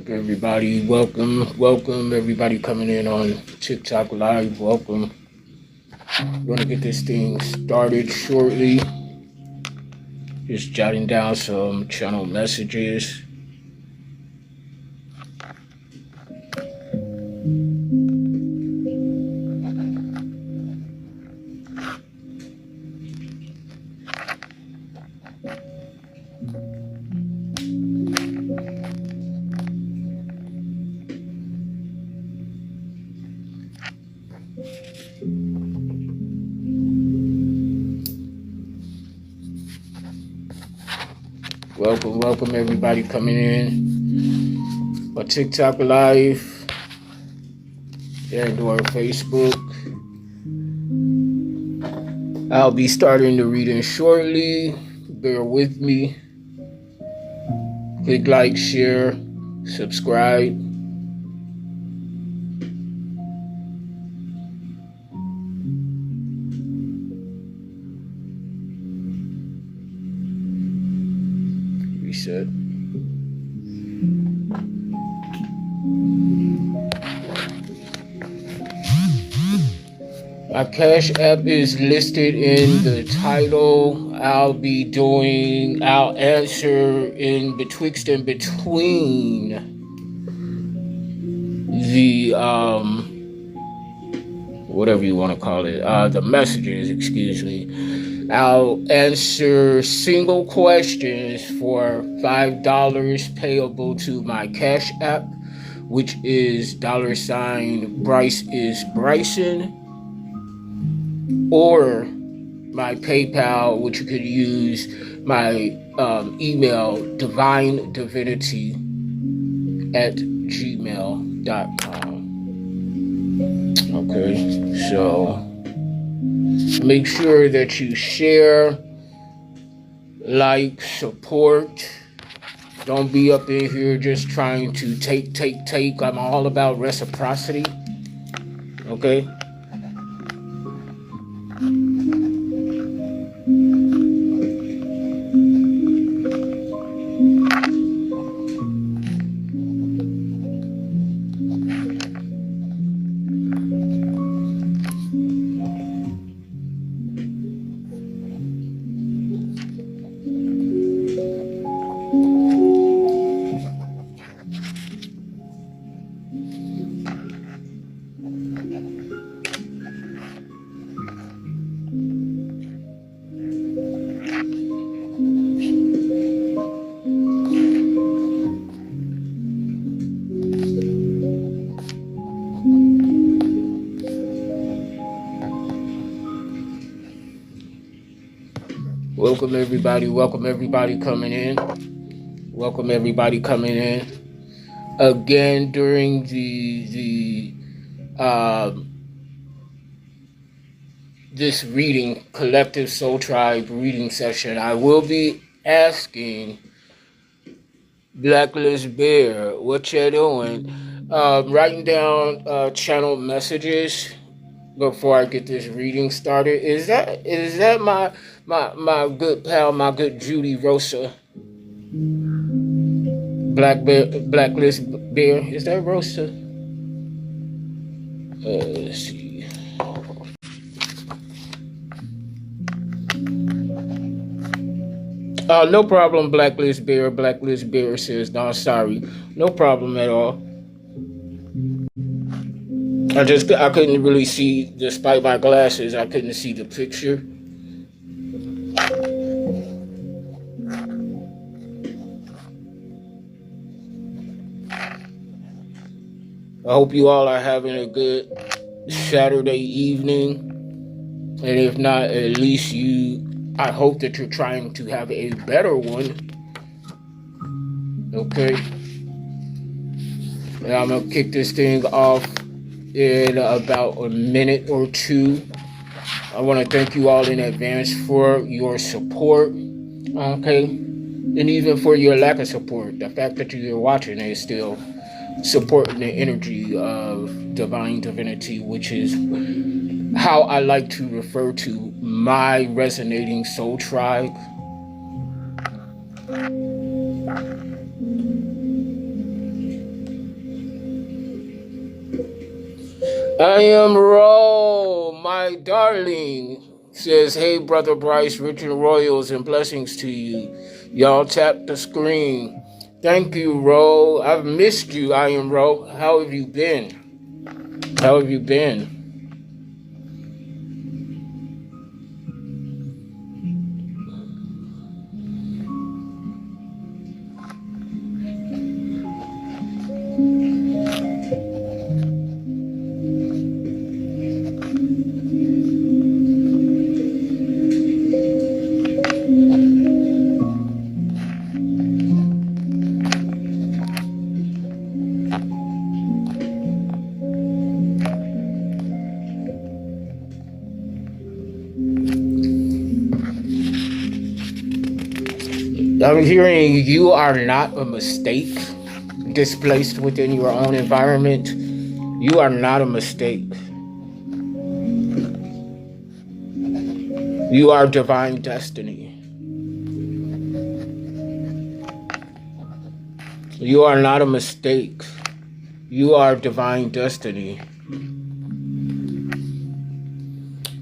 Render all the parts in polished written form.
Everybody, welcome everybody coming in on TikTok Live. Welcome. We're gonna get this thing started shortly. Just jotting down some channel messages. Welcome everybody coming in on TikTok Live and or Facebook. I'll be starting the reading shortly. Bear with me. Click like, share, subscribe. Reset. My Cash App is listed in the title. I'll answer in betwixt and between the whatever you want to call it, the messages, excuse me. I'll answer single questions for $5 payable to my Cash App, which is $ Bryce is Bryson, or my PayPal, which you could use my email, divinedivinity@gmail.com. Okay, so make sure that you share, like, support, Don't be up in here just trying to take. I'm all about reciprocity. Okay? Welcome everybody coming in. Welcome everybody coming in. Again, during this reading, Collective Soul Tribe reading session, I will be asking Blacklist Bear, what you doing? Writing down channel messages before I get this reading started. Is that my good pal, my good Judy Rosa? Blacklist Bear. Is that Rosa? Let's see. No problem, Blacklist Bear. Blacklist Bear says, no, sorry. No problem at all. I couldn't really see, despite my glasses, I couldn't see the picture. I hope you all are having a good Saturday evening. And if not, at least I hope that you're trying to have a better one. Okay? And I'm going to kick this thing off in about a minute or two. I want to thank you all in advance for your support. Okay? And even for your lack of support. The fact that you're watching is still supporting the energy of divine divinity, which is how I like to refer to my resonating soul tribe. I am Ro, my darling, says, hey, Brother Bryce, Richard Royals, and blessings to you. Y'all tap the screen. Thank you, Ro. I've missed you, I am Ro. How have you been? How have you been? I'm hearing you are not a mistake displaced within your own environment. You are not a mistake. You are divine destiny. You are not a mistake. You are divine destiny.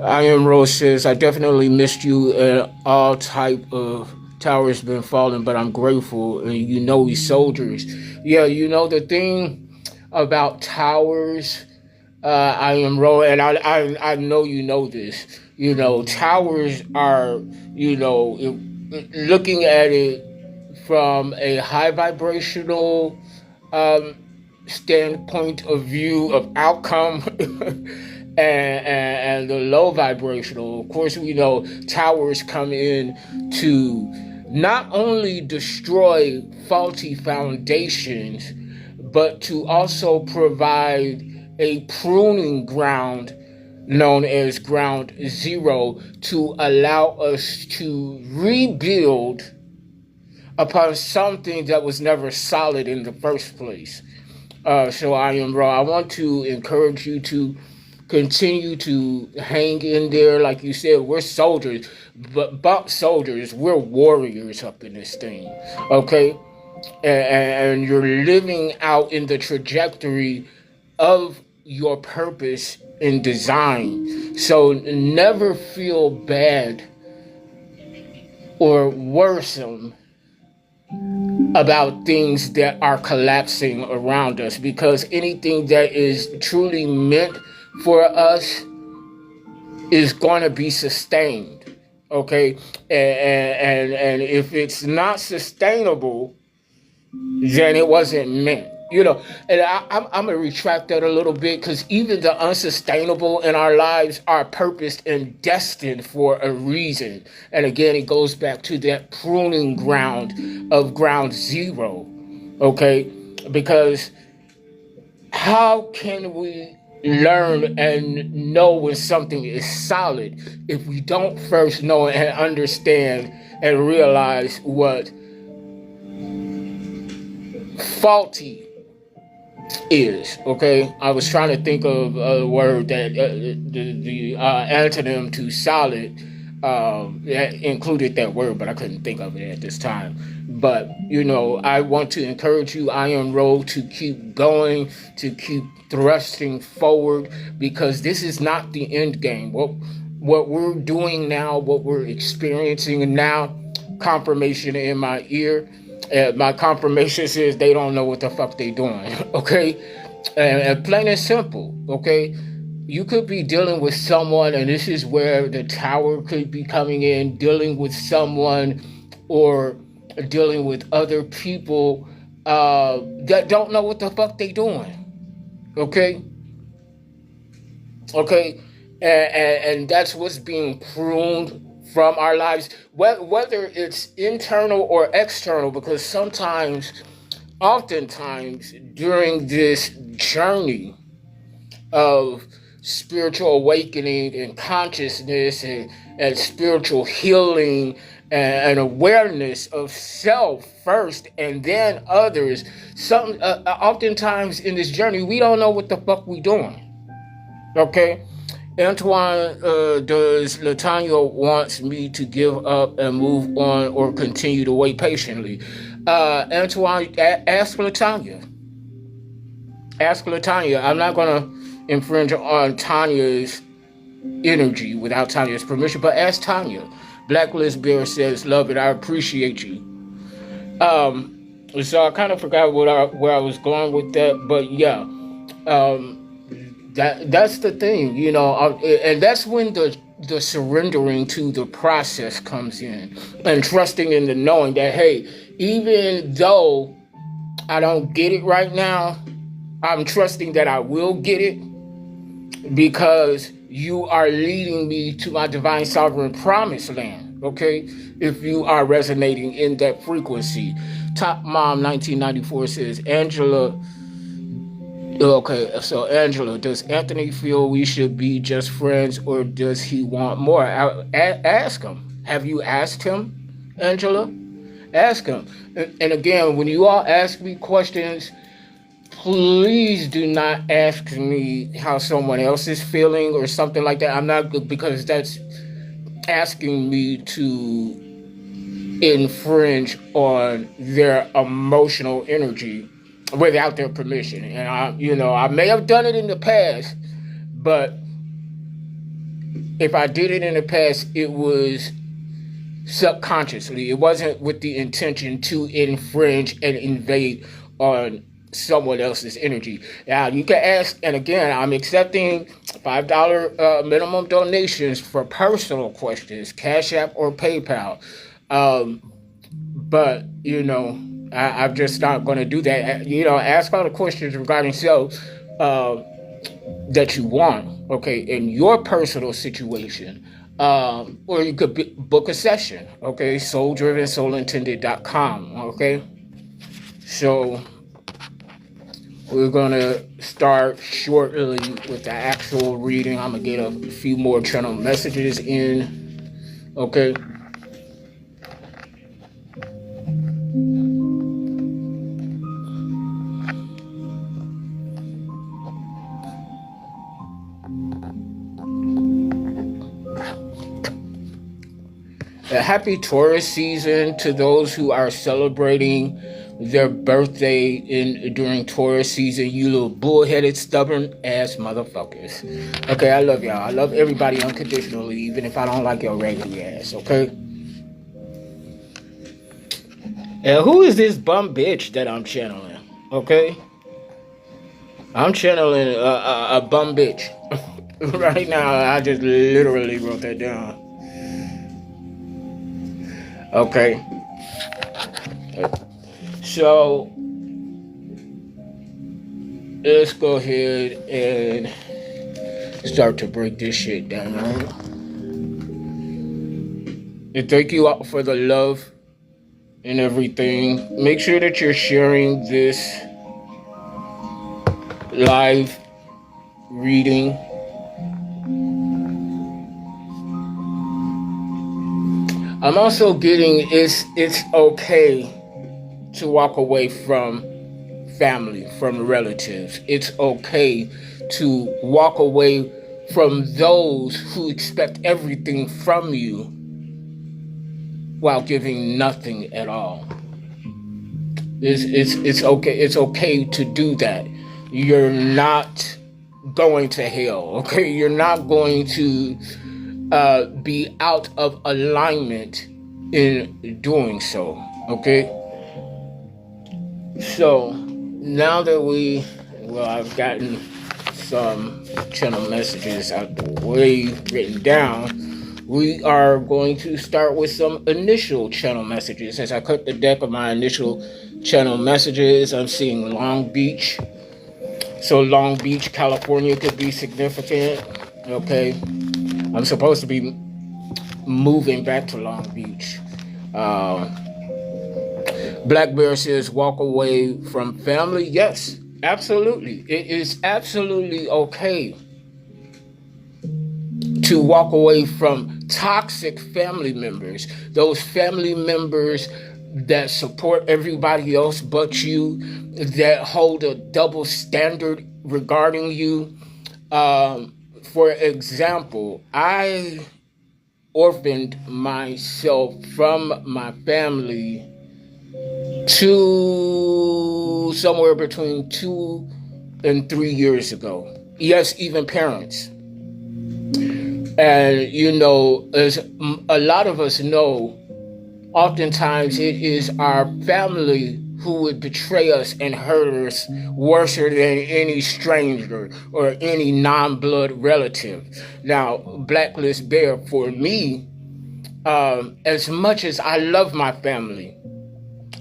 I am Rose says, I definitely missed you and all type of towers been falling, but I'm grateful. And you know we soldiers. Yeah, you know the thing about towers, I am Ro, and I know you know this. You know, towers are, looking at it from a high vibrational standpoint of view of outcome and the low vibrational. Of course, we know towers come in to not only destroy faulty foundations, but to also provide a pruning ground known as ground zero to allow us to rebuild upon something that was never solid in the first place. So I am raw. I want to encourage you to continue to hang in there. Like you said, we're soldiers, but soldiers, we're warriors up in this thing. Okay, and you're living out in the trajectory of your purpose in design. So never feel bad or worrisome about things that are collapsing around us, because anything that is truly meant for us is going to be sustained. Okay, and if it's not sustainable, then it wasn't meant. And I'm gonna retract that a little bit, because even the unsustainable in our lives are purposed and destined for a reason. And again, it goes back to that pruning ground of ground zero. Okay, because how can we learn and know when something is solid if we don't first know and understand and realize what faulty is? Okay, I was trying to think of a word that the antonym to solid that included that word, but I couldn't think of it at this time. But I want to encourage you, Iron Road, to keep going, to keep thrusting forward, because this is not the end game. What we're doing now, what we're experiencing now, confirmation in my ear. My confirmation says they don't know what the fuck they doing. Okay, and plain and simple. Okay, you could be dealing with someone, and this is where the tower could be coming in, dealing with someone or dealing with other people that don't know what the fuck they doing. Okay, and that's what's being pruned from our lives, whether it's internal or external, because oftentimes during this journey of spiritual awakening and consciousness and spiritual healing and awareness of self first and then others, oftentimes in this journey we don't know what the fuck we doing. Okay, Antoine, does Latanya wants me to give up and move on or continue to wait patiently? Antoine, ask Latanya. Ask Latanya. I'm not going to infringe on Tanya's energy without Tanya's permission, but ask Tanya. Blacklist Bear says, love it, I appreciate you. So I kind of forgot where I was going with that, but yeah. That's the thing, and that's when the surrendering to the process comes in, and trusting in the knowing that, hey, even though I don't get it right now, I'm trusting that I will get it, because you are leading me to my divine sovereign promised land. Okay, if you are resonating in that frequency. Top Mom 1994 says, Angela. Okay, so Angela, does Anthony feel we should be just friends, or does he want more? Ask him. Have you asked him, Angela? Ask him. And again, when you all ask me questions, please do not ask me how someone else is feeling or something like that. I'm not, because that's asking me to infringe on their emotional energy without their permission. And I may have done it in the past, but if I did it in the past, it was subconsciously. It wasn't with the intention to infringe and invade on someone else's energy. Now you can ask, and again, I'm accepting $5 minimum donations for personal questions, Cash App or PayPal. But I'm just not going to do that. Ask all the questions regarding self that you want, okay, in your personal situation. Or you could book a session, okay, souldrivensoulintended.com, okay? So we're going to start shortly with the actual reading. I'm going to get a few more channel messages in, okay? A happy Taurus season to those who are celebrating their birthday during Taurus season. You little bullheaded, stubborn ass motherfuckers. Okay, I love y'all. I love everybody unconditionally, even if I don't like your raggedy ass. Okay. And who is this bum bitch that I'm channeling? Okay. I'm channeling a bum bitch. Right now, I just literally wrote that down. Okay. So, let's go ahead and start to break this shit down. And thank you all for the love and everything. Make sure that you're sharing this live reading. I'm also getting it's okay to walk away from family, from relatives. It's okay to walk away from those who expect everything from you while giving nothing at all. It's okay. It's okay to do that. You're not going to hell. Okay, you're not going to be out of alignment in doing so. Okay. So now that I've gotten some channel messages out the way written down, we are going to start with some initial channel messages. As I cut the deck of my initial channel messages, I'm seeing Long Beach. So Long Beach, California could be significant. Okay. I'm supposed to be moving back to Long Beach. Black Bear says, walk away from family. Yes, absolutely. It is absolutely okay to walk away from toxic family members. Those family members that support everybody else but you, that hold a double standard regarding you. For example, I orphaned myself from my family somewhere between 2 and 3 years ago. Yes, even parents. And, as a lot of us know, oftentimes it is our family who would betray us and hurt us worse than any stranger or any non-blood relative. Now, Blacklist Bear, for me, as much as I love my family,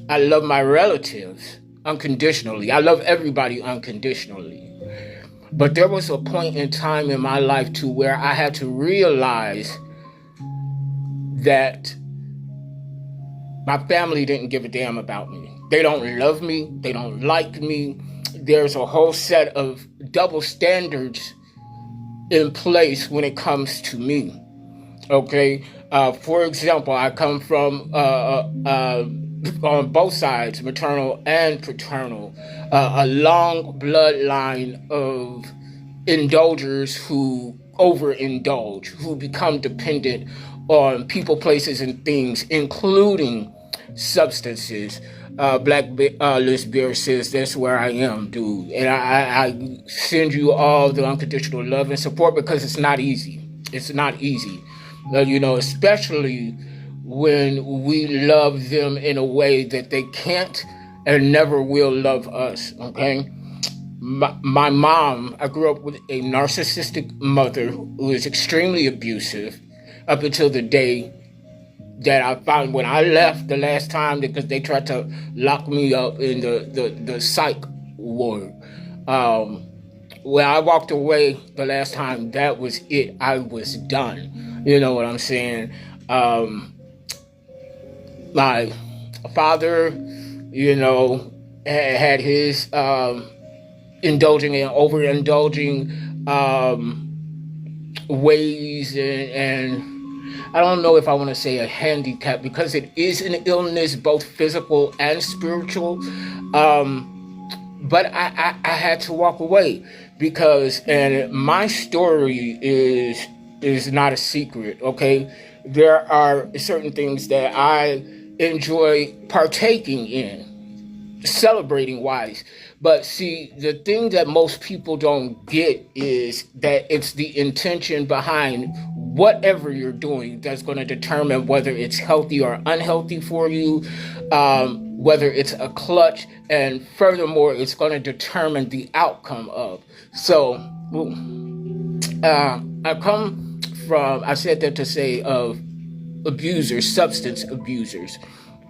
I love my relatives unconditionally. I love everybody unconditionally. But there was a point in time in my life to where I had to realize that my family didn't give a damn about me. They don't love me. They don't like me. There's a whole set of double standards in place when it comes to me. Okay? For example, I come from on both sides, maternal and paternal, a long bloodline of indulgers who overindulge, who become dependent on people, places, and things, including substances. Blacklist Bear says, that's where I am, dude. And I send you all the unconditional love and support, because it's not easy. It's not easy. Especially when we love them in a way that they can't and never will love us, okay? My mom, I grew up with a narcissistic mother who was extremely abusive up until the day that I found when I left the last time, because they tried to lock me up in the psych ward. When I walked away the last time, that was it. I was done. You know what I'm saying? My father, had his indulging and overindulging ways, and I don't know if I want to say a handicap, because it is an illness, both physical and spiritual. But I had to walk away, because, and my story is not a secret, okay? there are certain things that I enjoy partaking in, celebrating wise. But see, the thing that most people don't get is that it's the intention behind whatever you're doing that's going to determine whether it's healthy or unhealthy for you, whether it's a clutch, and furthermore, it's going to determine the outcome of. So, I said that to say of abusers, substance abusers,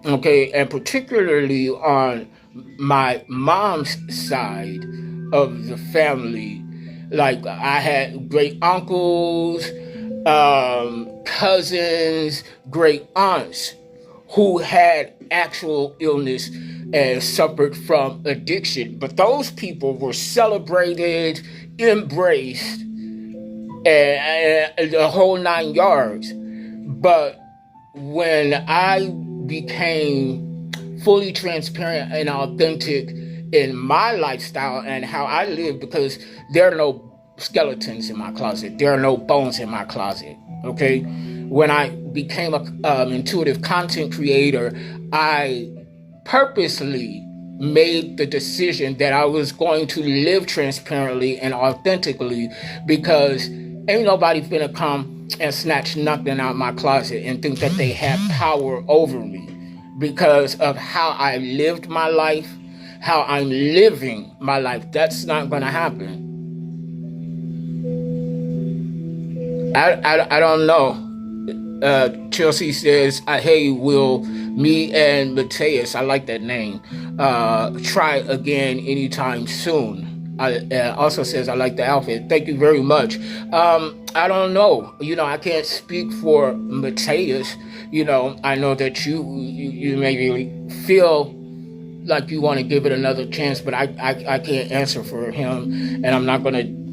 okay, and particularly on my mom's side of the family. Like, I had great uncles, cousins, great aunts who had actual illness and suffered from addiction. But those people were celebrated, embraced, and the whole 9 yards. But when I became fully transparent and authentic in my lifestyle and how I live, because there are no skeletons in my closet, there are no bones in my closet, okay? When I became an intuitive content creator, I purposely made the decision that I was going to live transparently and authentically, because ain't nobody finna come and snatch nothing out of my closet and think that they have power over me because of how I lived my life, how I'm living my life. That's not gonna happen. I don't know. Chelsea says, hey, Will, me and Mateus, I like that name, try again anytime soon. Also says, I like the outfit. Thank you very much. I don't know. I can't speak for Mateus. I know that you maybe feel like you want to give it another chance, but I can't answer for him, and I'm not going to,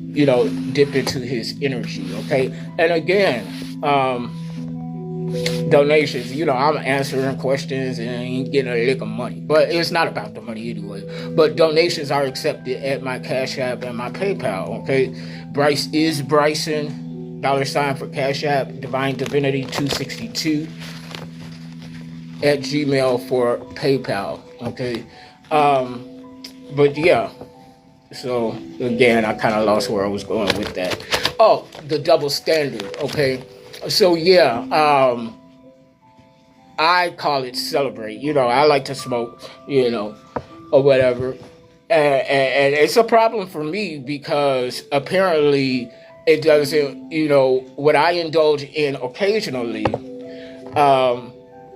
dip into his energy, okay? And again, donations, I'm answering questions and ain't getting a lick of money, but it's not about the money anyway. But donations are accepted at my Cash App and my PayPal, okay? Bryce is Bryson, $ for Cash App, Divine Divinity 262 at Gmail for PayPal, okay? But yeah, so again, I kind of lost where I was going with that. Oh, the double standard, okay? So yeah, I call it celebrate. I like to smoke, or whatever. And it's a problem for me because apparently it doesn't, what I indulge in occasionally,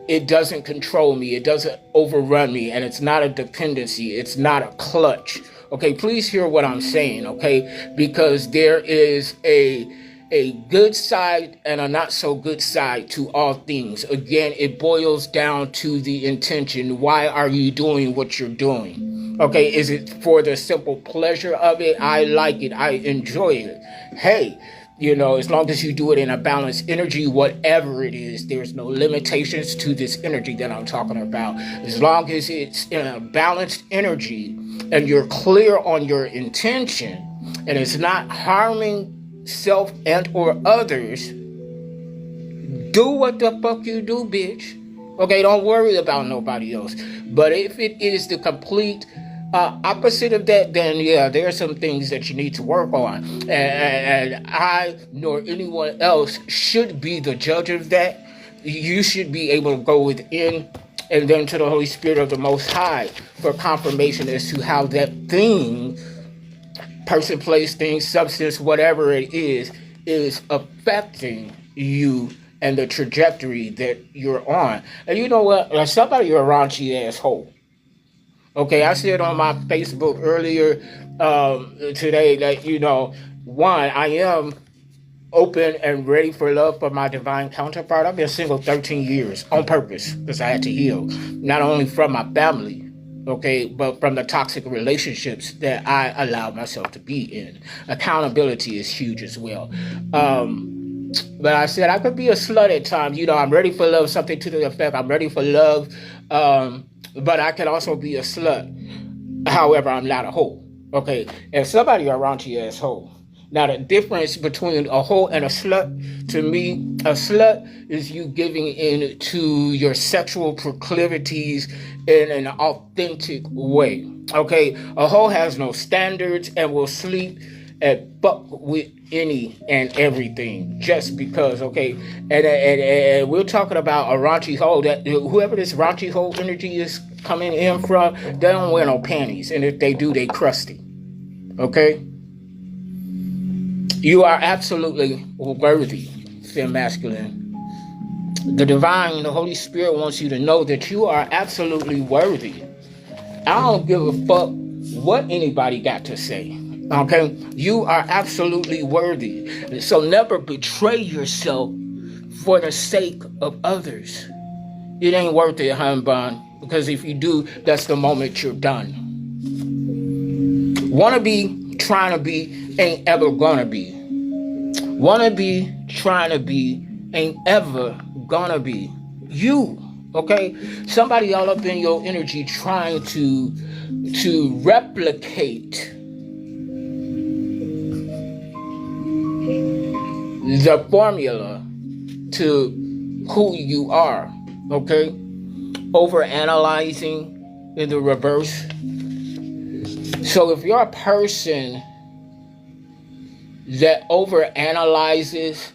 it doesn't control me. It doesn't overrun me. And it's not a dependency. It's not a clutch. Okay, please hear what I'm saying, okay? Because there is a good side and a not so good side to all things. Again, it boils down to the intention. Why are you doing what you're doing? Okay, is it for the simple pleasure of it? I like it. I enjoy it. Hey, as long as you do it in a balanced energy, whatever it is, there's no limitations to this energy that I'm talking about. As long as it's in a balanced energy and you're clear on your intention and it's not harming self and or others, do what the fuck you do, bitch. Okay, don't worry about nobody else. But if it is the complete opposite of that, then yeah, there are some things that you need to work on. And I nor anyone else should be the judge of that. You should be able to go within and then to the Holy Spirit of the Most High for confirmation as to how that thing, person, place, thing, substance, whatever it is affecting you and the trajectory that you're on. And you know what? Like, somebody a raunchy asshole. Okay, I said on my Facebook earlier today that, one, I am open and ready for love for my divine counterpart. I've been single 13 years on purpose because I had to heal, not only from my family, okay, but from the toxic relationships that I allowed myself to be in. Accountability is huge as well. But I said I could be a slut at times. I'm ready for love, something to the effect, I'm ready for love, but I can also be a slut. However, I'm not a hoe. Okay, if somebody a raunchy asshole, Now, the difference between a hoe and a slut, to me, a slut is you giving in to your sexual proclivities in an authentic way. Okay? A hoe has no standards and will sleep and fuck with any and everything just because, okay? And we're talking about a raunchy hoe, that whoever this raunchy hoe energy is coming in from, they don't wear no panties. And if they do, they crusty. Okay? You are absolutely worthy, femme masculine. The divine, the Holy Spirit wants you to know that you are absolutely worthy. I don't give a fuck what anybody got to say. Okay? You are absolutely worthy. So never betray yourself for the sake of others. It ain't worth it, hun bun. Because if you do, that's the moment you're done. Wanna be, trying to be, ain't ever gonna be. Wanna be, trying to be, ain't ever gonna be. You, okay? Somebody all up in your energy trying to replicate the formula to who you are, okay? Overanalyzing in the reverse. So if you're a person that overanalyzes,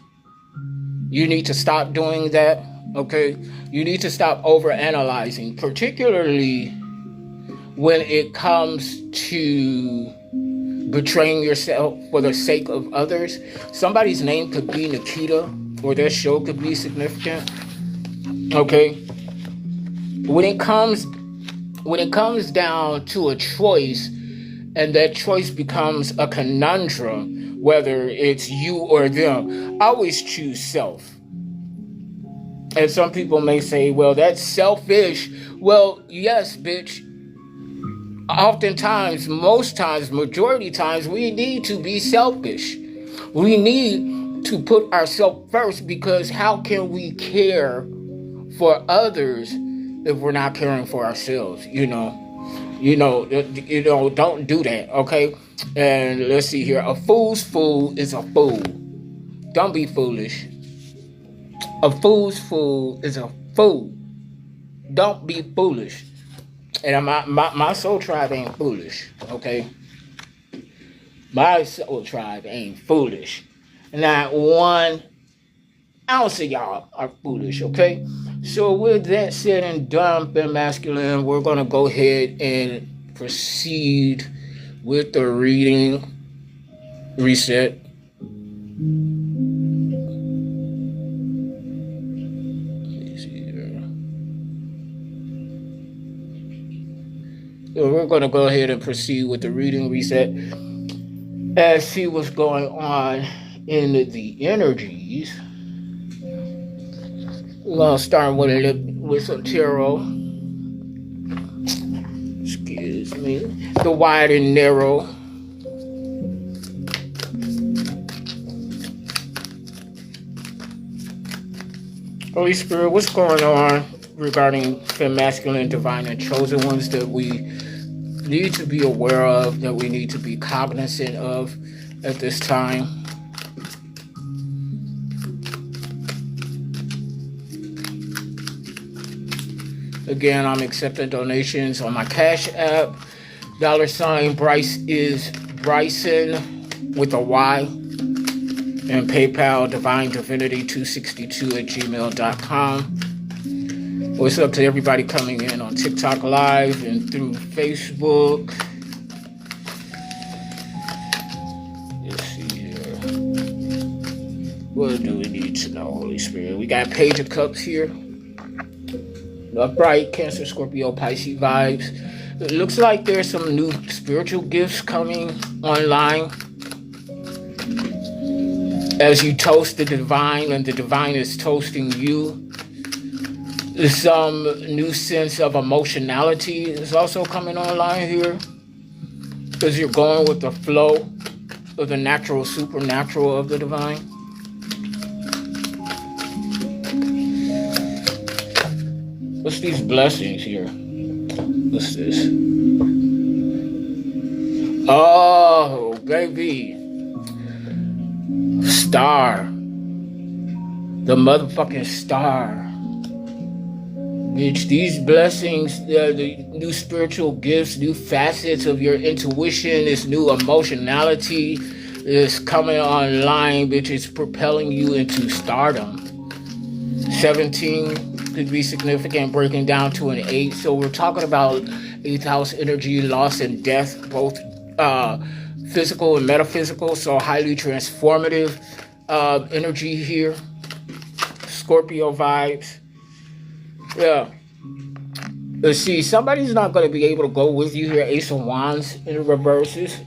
you need to stop doing that, okay? You need to stop overanalyzing, particularly when it comes to betraying yourself for the sake of others. Somebody's name could be Nikita, or their show could be significant, okay? When it comes down to a choice, and that choice becomes a conundrum, whether it's you or them, always choose self. And some people may say, well, that's selfish. Well, yes, bitch. Oftentimes, most times, majority times, we need to be selfish. We need to put ourselves first, because how can we care for others if we're not caring for ourselves, you know? Don't do that, okay? And let's see here. A fool's fool is a fool. Don't be foolish. A fool's fool is a fool. Don't be foolish. And my soul tribe ain't foolish, okay? My soul tribe ain't foolish. Not one ounce of y'all are foolish, okay? So with that said and done, femme masculine, we're going to go ahead and proceed with the reading reset. So we're going to go ahead and proceed with the reading reset and see what's going on in the energies. We're going to start with some tarot. Excuse me. The wide and narrow. Holy Spirit, what's going on regarding femme masculine, divine, and chosen ones that we need to be aware of, that we need to be cognizant of at this time? Again, I'm accepting donations on my Cash App. $ Bryce is Bryson with a Y. And PayPal, DivineDivinity262@gmail.com. What's up to everybody coming in on TikTok Live and through Facebook? Let's see here. What do we need to know, Holy Spirit? We got Page of Cups here. Upright, Cancer, Scorpio, Pisces vibes. It looks like there's some new spiritual gifts coming online as you toast the divine and the divine is toasting you. Some new sense of emotionality is also coming online here, because you're going with the flow of the natural, supernatural of the divine. What's these blessings here? What's this? Oh, baby. star. The motherfucking star. Bitch, these blessings, the new spiritual gifts, new facets of your intuition, this new emotionality is coming online, bitch. It's propelling you into stardom. 17 could be significant, breaking down to an 8. So we're talking about 8th house energy, loss and death, both physical and metaphysical. So highly transformative energy here. Scorpio vibes. Yeah. Let's see. Somebody's not going to be able to go with you here. Ace of Wands in the reverses.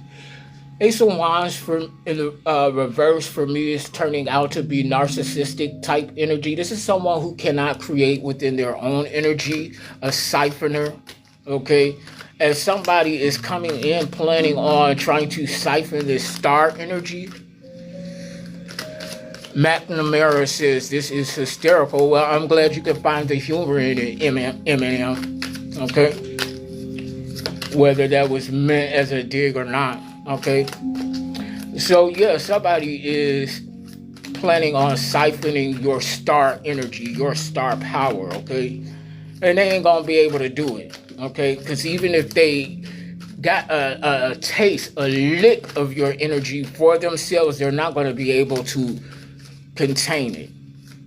Ace of Wands in the reverse for me is turning out to be narcissistic type energy. This is someone who cannot create within their own energy, a siphoner, okay? And somebody is coming in planning on trying to siphon this star energy. McNamara says this is hysterical. Well, I'm glad you can find the humor in it, Eminem, okay? Whether that was meant as a dig or not. Okay, so yeah, somebody is planning on siphoning your star energy, your star power, okay? And they ain't gonna be able to do it, okay? Because even if they got a taste, a lick of your energy for themselves, they're not gonna be able to contain it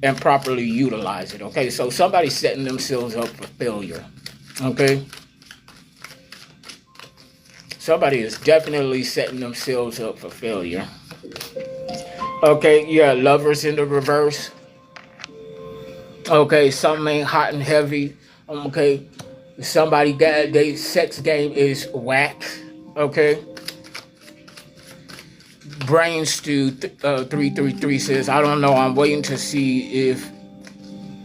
and properly utilize it, okay? So somebody's setting themselves up for failure, okay? Somebody is definitely setting themselves up for failure. Okay, yeah, lovers in the reverse. Okay, something ain't hot and heavy. Okay, somebody got their sex game is whack. Okay. Brain Stew 333 says, I don't know, I'm waiting to see if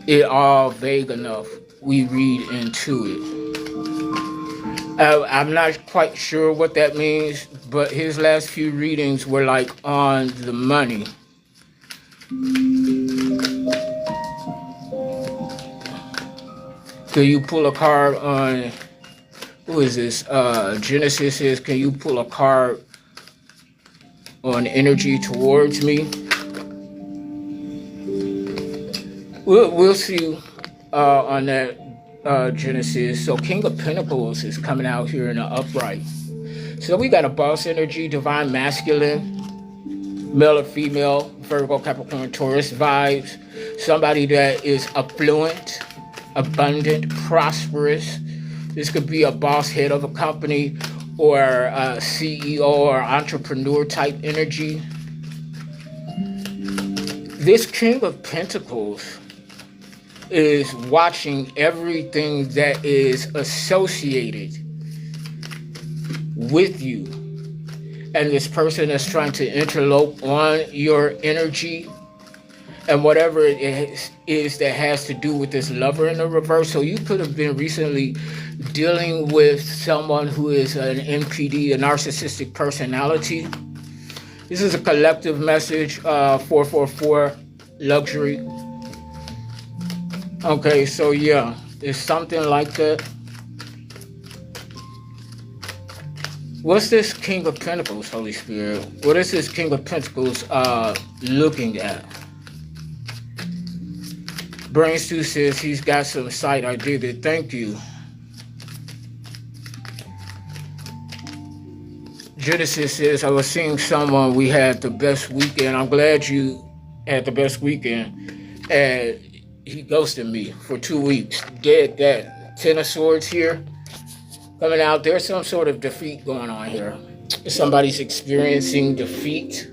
it all vague enough. We read into it. I'm not quite sure what that means, but his last few readings were like on the money. Can you pull a card on, who is this? Genesis says, can you pull a card on energy towards me? We'll see on that. Genesis. So King of Pentacles is coming out here in the upright. So we got a boss energy, divine masculine, male or female, Virgo, Capricorn, Taurus vibes. Somebody that is affluent, abundant, prosperous. This could be a boss head of a company or a CEO or entrepreneur type energy. This King of Pentacles is watching everything that is associated with you. And this person is trying to interlope on your energy and whatever it is that has to do with this lover in the reverse. So you could have been recently dealing with someone who is an NPD, a narcissistic personality. This is a collective message, 444 luxury. Okay, so yeah, it's something like that. What's this King of Pentacles, Holy Spirit? What is this King of Pentacles looking at? Brain Stew says he's got some sight. I dig it. Thank you. Genesis says, I was seeing someone, we had the best weekend. I'm glad you had the best weekend. And he ghosted me for 2 weeks. Dead that. 10 of Swords here. Coming out. There's some sort of defeat going on here. Somebody's experiencing defeat.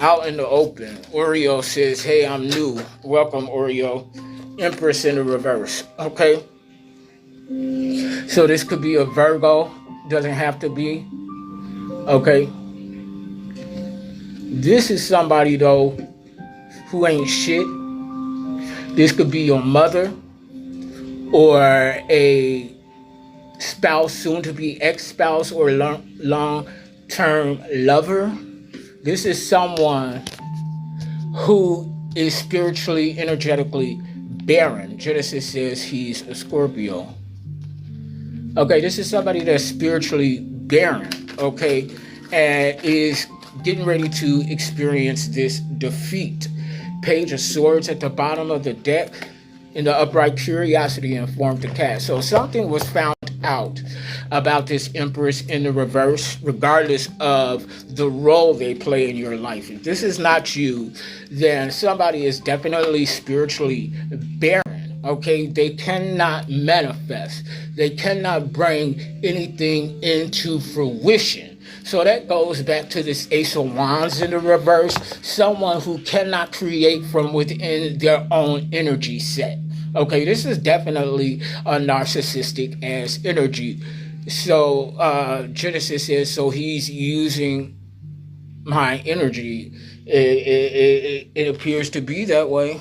Out in the open. Oreo says, hey, I'm new. Welcome, Oreo. Empress in the reverse. Okay. So this could be a Virgo. Doesn't have to be. Okay. This is somebody, though, who ain't shit. This could be your mother or a spouse, soon to be ex-spouse or long-term lover. This is someone who is spiritually, energetically barren. Genesis says he's a Scorpio. Okay, this is somebody that's spiritually barren, okay, and is getting ready to experience this defeat. Page of Swords at the bottom of the deck. In the upright, curiosity informed the cat. So something was found out about this Empress in the reverse, regardless of the role they play in your life. If this is not you, then somebody is definitely spiritually barren. Okay, they cannot manifest. They cannot bring anything into fruition. So that goes back to this Ace of Wands in the reverse. Someone who cannot create from within their own energy set. Okay, this is definitely a narcissistic ass energy. So Genesis says, so he's using my energy. It appears to be that way.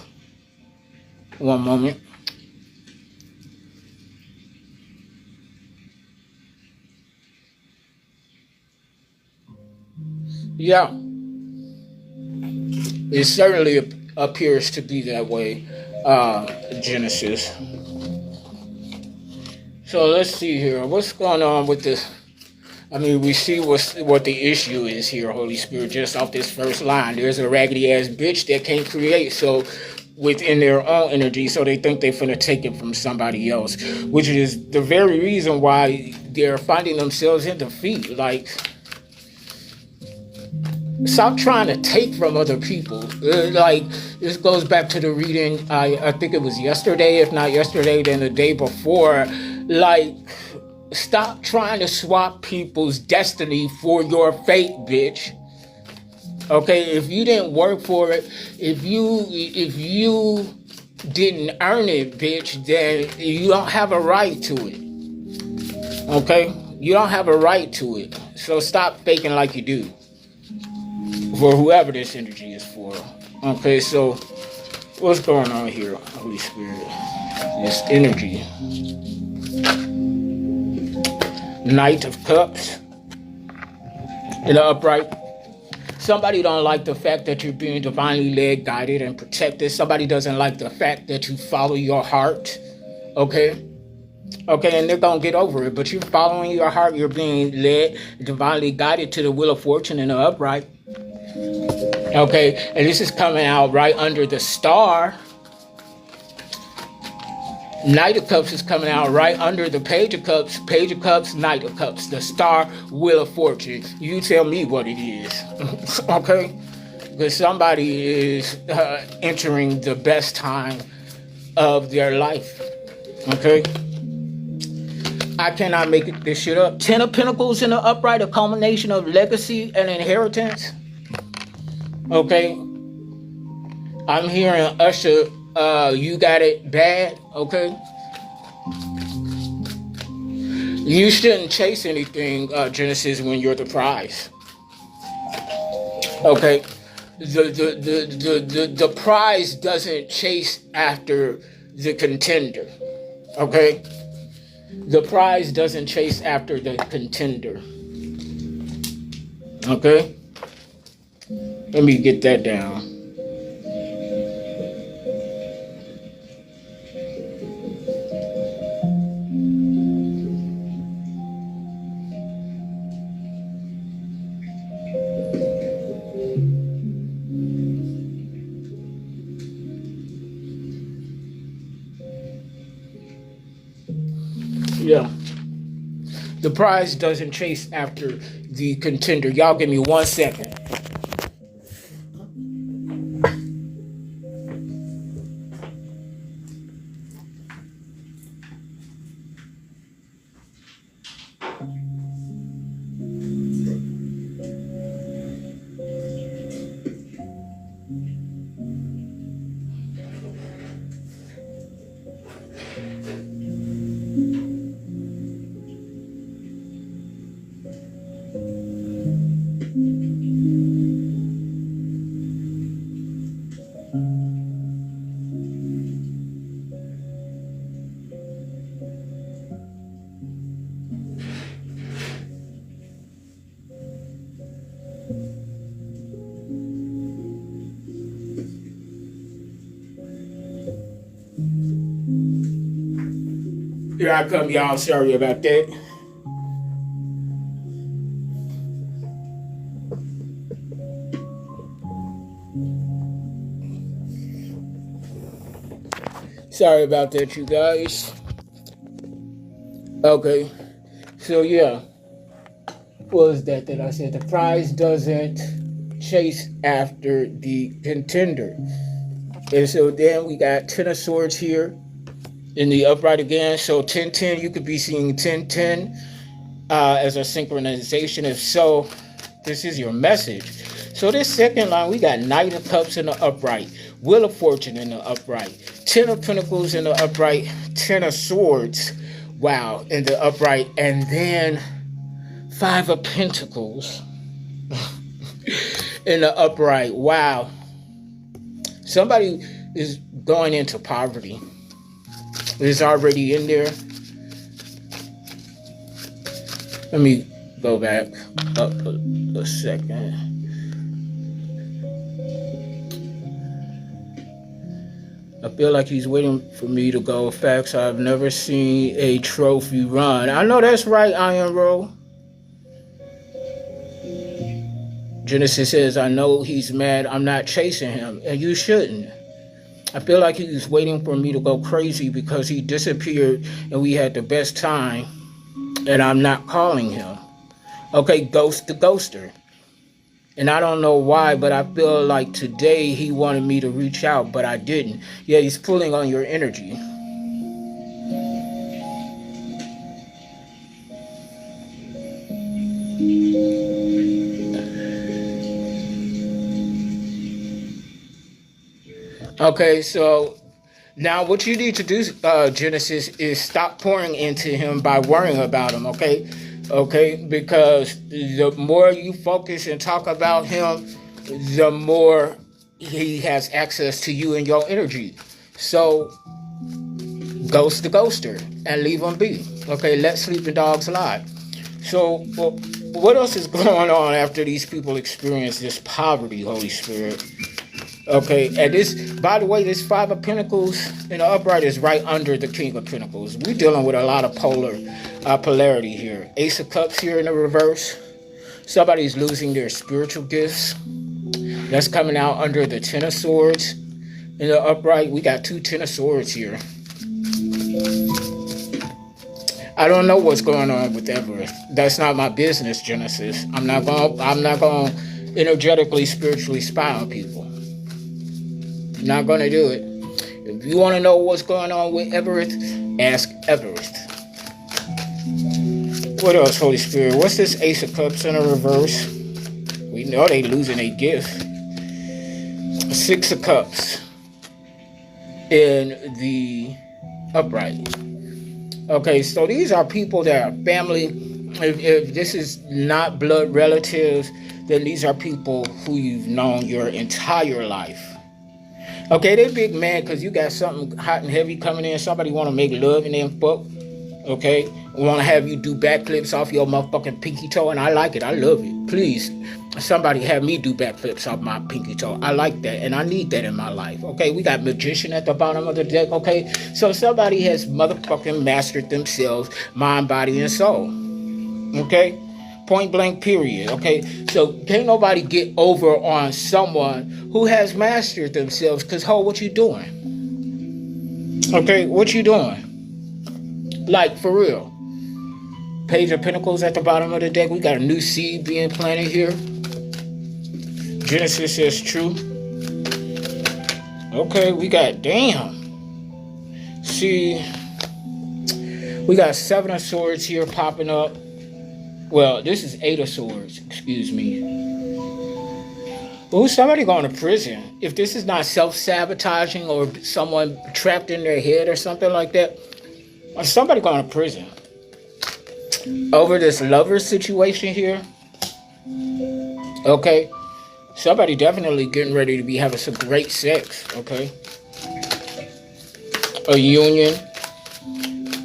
One moment. Yeah, it certainly appears to be that way, Genesis. So let's see here. What's going on with this? I mean, we see what the issue is here, Holy Spirit, just off this first line. There's a raggedy ass bitch that can't create, so within their own energy, so they think they're finna take it from somebody else, which is the very reason why they're finding themselves in defeat. Like, stop trying to take from other people. Like, this goes back to the reading, I think it was yesterday, if not yesterday, then the day before. Like, stop trying to swap people's destiny for your fate, bitch. Okay, if you didn't work for it, if you didn't earn it, bitch, then you don't have a right to it. Okay? You don't have a right to it. So stop faking like you do. For whoever this energy is for. Okay, so what's going on here, Holy Spirit? This energy. Knight of Cups. In the upright. Somebody don't like the fact that you're being divinely led, guided, and protected. Somebody doesn't like the fact that you follow your heart. Okay? Okay, and they're going to get over it. But you're following your heart. You're being led, divinely guided to the wheel of fortune in the upright. Okay, and this is coming out right under the star. Knight of Cups is coming out right under the Page of Cups. Page of Cups, Knight of Cups. The star, Wheel of Fortune. You tell me what it is. Okay? Because somebody is entering the best time of their life. Okay? I cannot make this shit up. 10 of Pentacles in the upright, a culmination of legacy and inheritance. Okay? I'm hearing Usher, you got it bad, okay? You shouldn't chase anything, Genesis, when you're the prize. Okay? The prize doesn't chase after the contender. Okay? The prize doesn't chase after the contender. Okay? Let me get that down. Yeah. The prize doesn't chase after the contender. Y'all give me 1 second. Here I come, y'all. Sorry about that. Sorry about that, you guys. Okay, so yeah, what was that I said? The prize doesn't chase after the contender. And so then we got Ten of Swords here in the upright again. So 10-10, you could be seeing 10-10 as a synchronization. If so, this is your message. So this second line, we got Knight of Cups in the upright, Wheel of Fortune in the upright, Ten of Pentacles in the upright, Ten of Swords, wow, in the upright, and then Five of Pentacles in the upright. Wow. Somebody is going into poverty. It's already in there. Let me go back up a second. I feel like he's waiting for me to go. Facts, I've never seen a trophy run. I know that's right, Iron Roll. Genesis says, I know he's mad. I'm not chasing him. And you shouldn't. I feel like he's waiting for me to go crazy because he disappeared and we had the best time. And I'm not calling him. Okay, ghost the ghoster. And I don't know why, but I feel like today he wanted me to reach out, but I didn't. Yeah, he's pulling on your energy. Okay, so now what you need to do, Genesis, is stop pouring into him by worrying about him, okay? Okay, because the more you focus and talk about him, the more he has access to you and your energy. So, ghost the ghoster and leave him be. Okay, let sleeping dogs lie. So, what else is going on after these people experience this poverty, Holy Spirit? Okay, and this, by the way, this Five of Pentacles in the upright is right under the King of Pentacles. We're dealing with a lot of polarity here. Ace of Cups here in the reverse. Somebody's losing their spiritual gifts. That's coming out under the Ten of Swords in the upright. We got two Ten of Swords here. I don't know what's going on with Everett. That's not my business, Genesis. I'm not going to energetically, spiritually spy on people. Not gonna do it. If you want to know what's going on with Everett, ask Everett. What else, Holy Spirit? What's this Ace of Cups in a reverse? We know they losing a gift. Six of Cups in the upright. Okay, so these are people that are family. If this is not blood relatives, then these are people who you've known your entire life. Okay, they big mad because you got something hot and heavy coming in. Somebody want to make love and then fuck. Okay? Want to have you do backflips off your motherfucking pinky toe. And I like it. I love it. Please, somebody have me do backflips off my pinky toe. I like that. And I need that in my life. Okay? We got magician at the bottom of the deck. Okay? So somebody has motherfucking mastered themselves, mind, body, and soul. Okay? Point blank, period. Okay, so can't nobody get over on someone who has mastered themselves. Cause what you doing? Okay, what you doing? Like for real. Page of Pentacles at the bottom of the deck. We got a new seed being planted here. Genesis says true. Okay, we got damn. See, we got Seven of Swords here popping up. Well, this is Eight of Swords, excuse me. Ooh, somebody going to prison. If this is not self-sabotaging or someone trapped in their head or something like that, somebody going to prison. Over this lover situation here. Okay. Somebody definitely getting ready to be having some great sex, okay? A union.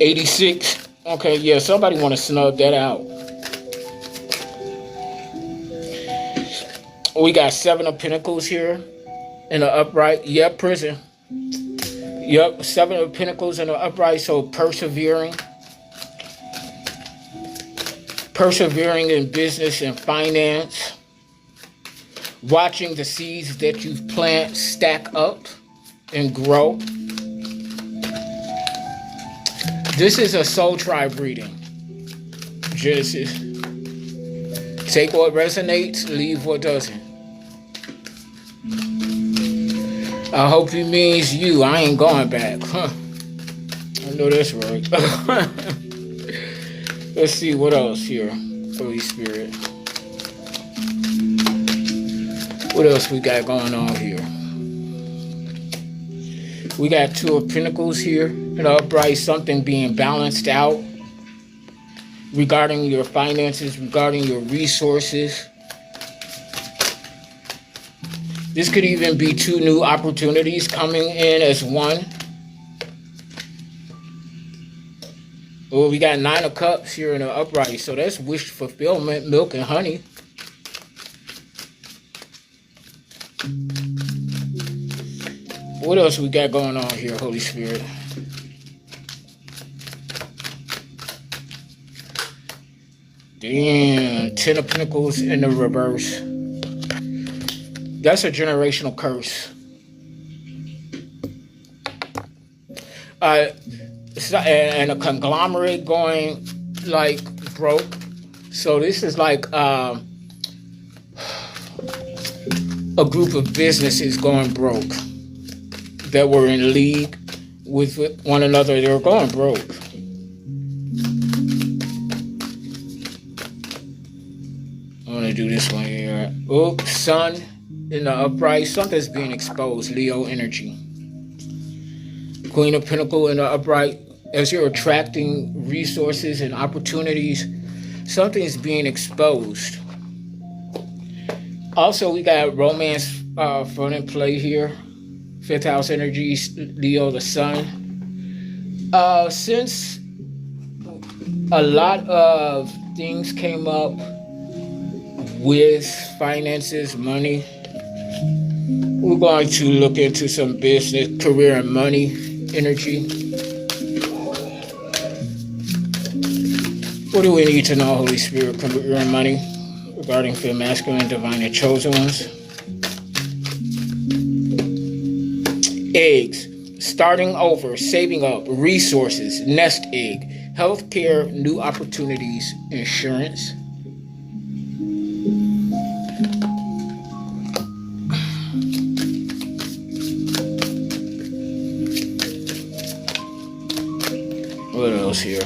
86. Okay, yeah, somebody want to snub that out. We got Seven of Pentacles here in the upright. Yep, prison. Yep, Seven of Pentacles in the upright. So persevering. Persevering in business and finance. Watching the seeds that you've planted stack up and grow. This is a soul tribe reading. Just take what resonates, leave what doesn't. I hope it means you. I ain't going back. Huh. I know that's right. Let's see what else here. Holy Spirit. What else we got going on here? We got Two of Pentacles here. An upright, something being balanced out regarding your finances, regarding your resources. This could even be two new opportunities coming in as one. Well, we got Nine of Cups here in the upright, so that's wish fulfillment, milk and honey. What else we got going on here, Holy Spirit? Damn, Ten of Pentacles in the reverse. That's a generational curse. And a conglomerate going like broke. So this is like a group of businesses going broke that were in league with one another. They were going broke. I'm gonna do this one here. Oh, Sun in the upright. Something's being exposed. Leo energy. Queen of Pentacles in the upright. As you're attracting resources and opportunities, something's being exposed. Also, we got romance front in play here. Fifth house energy, Leo, the sun. Since a lot of things came up with finances, money, we're going to look into some business, career, and money energy. What do we need to know, Holy Spirit, career and money, regarding for masculine, divine, and chosen ones? Eggs, starting over, saving up, resources, nest egg, healthcare, new opportunities, insurance. What else here?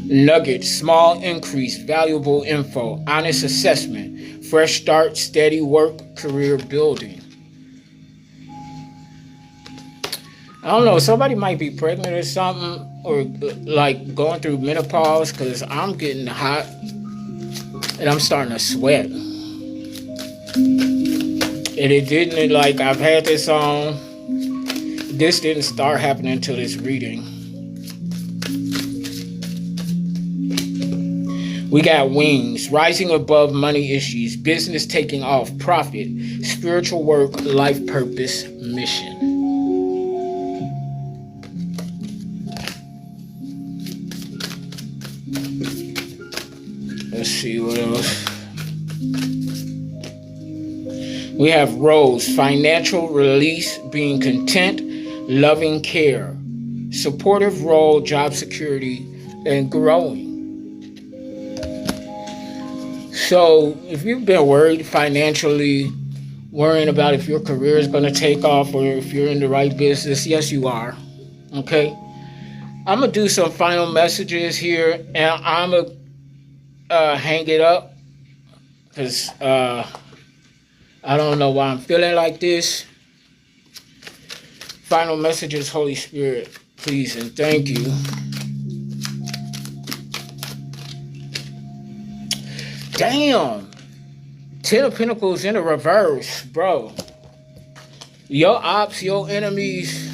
Nuggets, small increase, valuable info, honest assessment, fresh start, steady work, career building. I don't know, somebody might be pregnant or something, or like going through menopause, because I'm getting hot and I'm starting to sweat. And it didn't, like, I've had this on. This didn't start happening until this reading. We got wings, rising above money issues, business taking off, profit, spiritual work, life purpose, mission. Let's see what else. We have Rose, financial release, being content, loving care, supportive role, job security, and growing. So if you've been worried financially, worrying about if your career is going to take off or if you're in the right business, yes, you are. Okay? I'm going to do some final messages here, and I'm going to hang it up because I don't know why I'm feeling like this. Final messages, Holy Spirit, please and thank you. Damn. Ten of Pentacles in the reverse, bro. Your ops, your enemies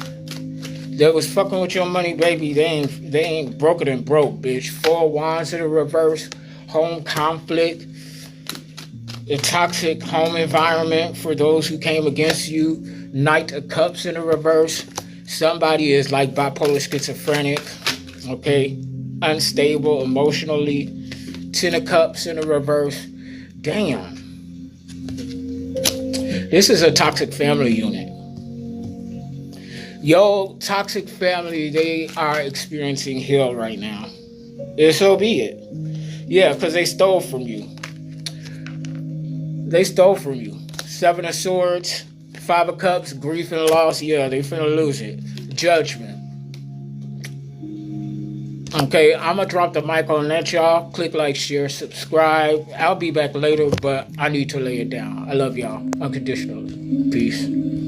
that was fucking with your money, baby, they ain't broker than broke, bitch. Four of Wands in the reverse. Home conflict. The toxic home environment for those who came against you. Knight of Cups in the reverse. Somebody is like bipolar schizophrenic, okay? Unstable emotionally. Ten of Cups in the reverse. Damn. This is a toxic family unit. Your toxic family, they are experiencing hell right now. And so be it. Yeah, because they stole from you. They stole from you. Seven of Swords, Five of Cups, grief and loss. Yeah, they finna lose it. Judgment. Okay, I'm gonna drop the mic on that, y'all. Click like, share, subscribe. I'll be back later, but I need to lay it down. I love y'all unconditionally. Peace.